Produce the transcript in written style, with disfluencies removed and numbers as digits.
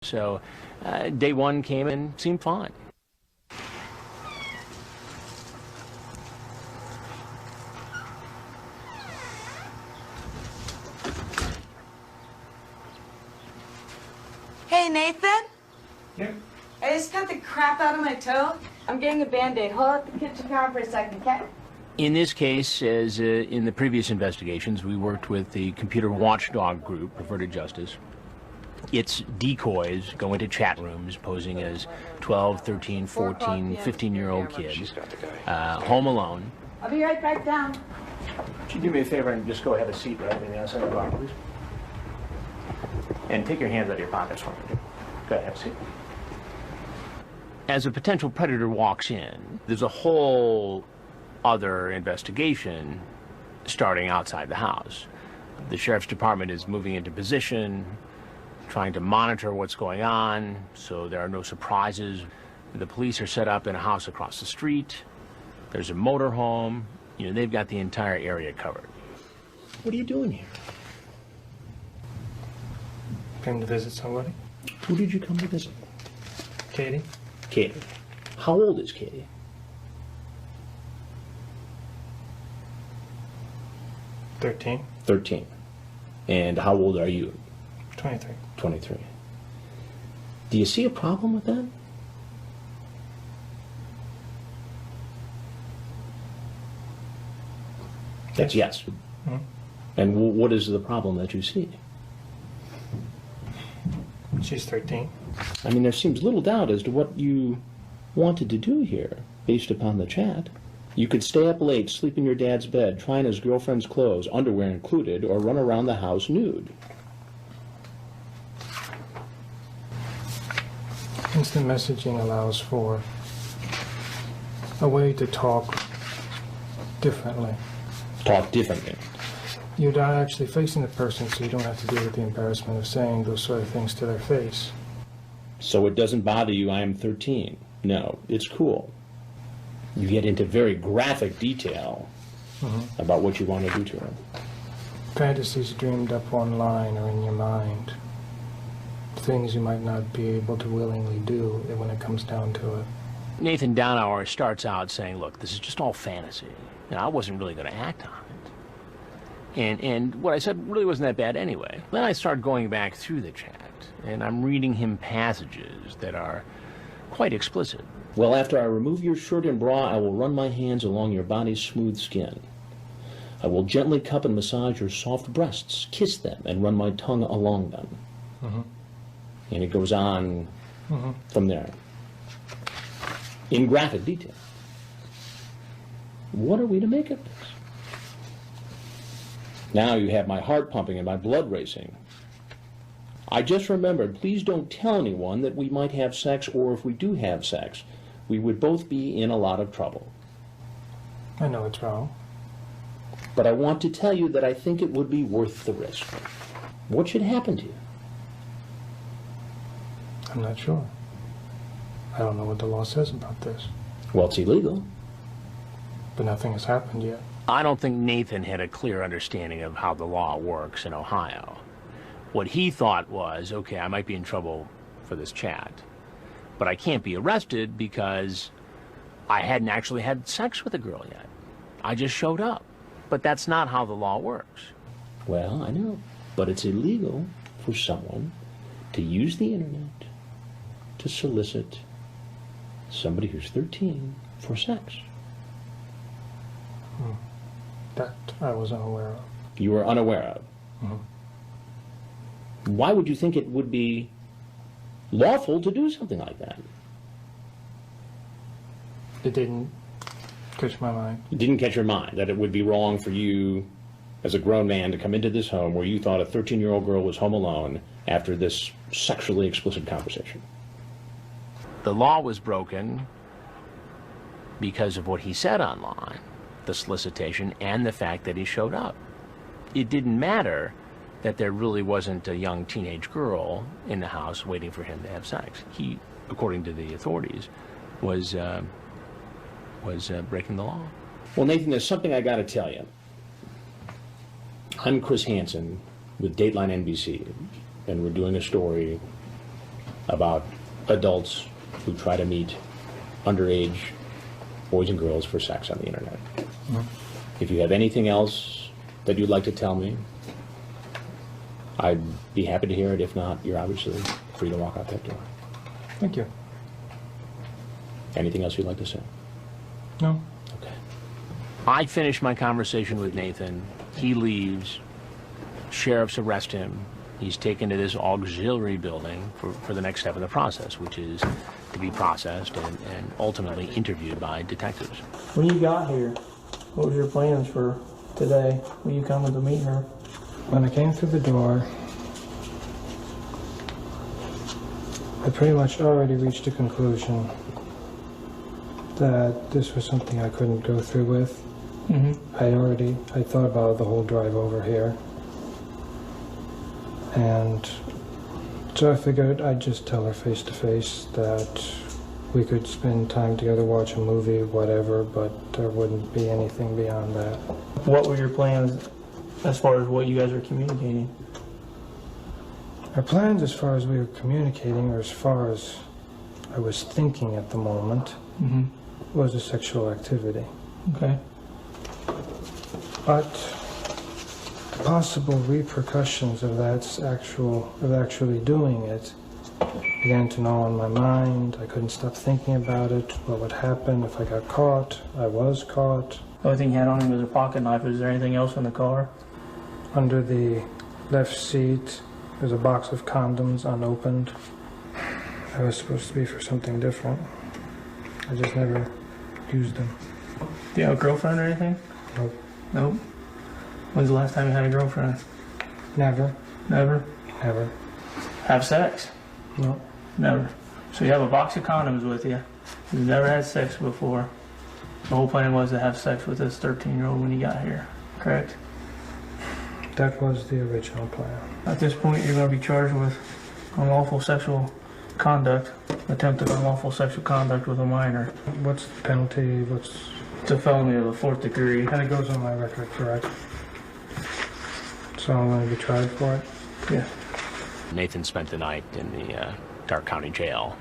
So day one came and seemed fine. Hey, Nathan? Yeah? I just cut the crap out of my toe. I'm getting a Band-Aid. Hold up the kitchen counter for a second, okay? In this case, as in the previous investigations, we worked with the computer watchdog group, Perverted Justice. Its decoys go into chat rooms posing as 12, 13, 14, 15-year-old kids, home alone. I'll be right back down. Would you do me a favor and just go have a seat right on the outside of the bar, please? And take your hands out of your pockets for me. Go ahead, have a seat. As a potential predator walks in, there's a whole other investigation starting outside the house. The sheriff's department is moving into position, trying to monitor what's going on so there are no surprises. The police are set up in a house across the street. There's a motorhome. You know, they've got the entire area covered. What are you doing here? Came to visit somebody. Who did you come to visit? Katie. Katie. How old is Katie? 13. 13. And how old are you? 23. 23. Do you see a problem with that? That's yes. Mm-hmm. And what is the problem that you see? She's 13. I mean, there seems little doubt as to what you wanted to do here, based upon the chat. You could stay up late, sleep in your dad's bed, try on his girlfriend's clothes, underwear included, or run around the house nude. Instant messaging allows for a way to talk differently. Talk differently. You're not actually facing the person, so you don't have to deal with the embarrassment of saying those sort of things to their face. So it doesn't bother you I am 13? No, it's cool. You get into very graphic detail about what you want to do to her. Fantasies dreamed up online or in your mind. Things you might not be able to willingly do when it comes down to it. Nathan Downhour starts out saying, look, this is just all fantasy. Now, I wasn't really going to act on it. And what I said really wasn't that bad anyway. Then I started going back through the chat, and I'm reading him passages that are quite explicit. Well, after I remove your shirt and bra, I will run my hands along your body's smooth skin. I will gently cup and massage your soft breasts, kiss them, and run my tongue along them. And it goes on from there, in graphic detail. What are we to make of this? Now you have my heart pumping and my blood racing. I just remembered, please don't tell anyone that we might have sex, or if we do have sex, we would both be in a lot of trouble. I know it's wrong. But I want to tell you that I think it would be worth the risk. What should happen to you? I'm not sure. I don't know what the law says about this. Well, it's illegal. But nothing has happened yet. I don't think Nathan had a clear understanding of how the law works in Ohio. What he thought was, okay, I might be in trouble for this chat, but I can't be arrested because I hadn't actually had sex with a girl yet. I just showed up. But that's not how the law works. Well, I know, but it's illegal for someone to use the internet to solicit somebody who's 13 for sex. That I was unaware of. You were unaware of? Why would you think it would be lawful to do something like that? It didn't catch my mind. It didn't catch your mind that it would be wrong for you as a grown man to come into this home where you thought a 13-year-old girl was home alone after this sexually explicit conversation? The law was broken because of what he said online, the solicitation, and the fact that he showed up. It didn't matter that there really wasn't a young teenage girl in the house waiting for him to have sex. He, according to the authorities, was breaking the law. Well, Nathan, there's something I got to tell you. I'm Chris Hansen with Dateline NBC, and we're doing a story about adults who try to meet underage boys and girls for sex on the internet. If you have anything else that you'd like to tell me, I'd be happy to hear it. If not, you're obviously free to walk out that door. Thank you. Anything else you'd like to say? No. Okay. I finish my conversation with Nathan. He leaves. Sheriffs arrest him. He's taken to this auxiliary building for the next step in the process, which is to be processed and ultimately interviewed by detectives. When you got here, what was your plans for today? Were you coming to meet her? When I came through the door, I pretty much already reached a conclusion that this was something I couldn't go through with. I thought about the whole drive over here. And so I figured I'd just tell her face to face that we could spend time together, watch a movie, whatever, but there wouldn't be anything beyond that. What were your plans as far as what you guys are communicating? Our plans as far as we were communicating, or as far as I was thinking at the moment, was a sexual activity. Okay. But possible repercussions of actually doing it began to gnaw on my mind. I couldn't stop thinking about it. What would happen if I got caught? I was caught. The only thing you had on him was a pocket knife. Is there anything else in the car? Under the left seat, there's a box of condoms unopened. That was supposed to be for something different. I just never used them. Do you have a girlfriend or anything? Nope. Nope. When's the last time you had a girlfriend? Never. Never. Never. Have sex? Nope. Never. So you have a box of condoms with you. You've never had sex before. The whole plan was to have sex with this 13-year-old when you got here, correct? That was the original plan. At this point, you're going to be charged with unlawful sexual conduct, attempted unlawful sexual conduct with a minor. What's the penalty? It's a felony of the 4th degree. And it goes on my record, correct? So I'm going to be tried for it? Yeah. Nathan spent the night in the Dark County Jail.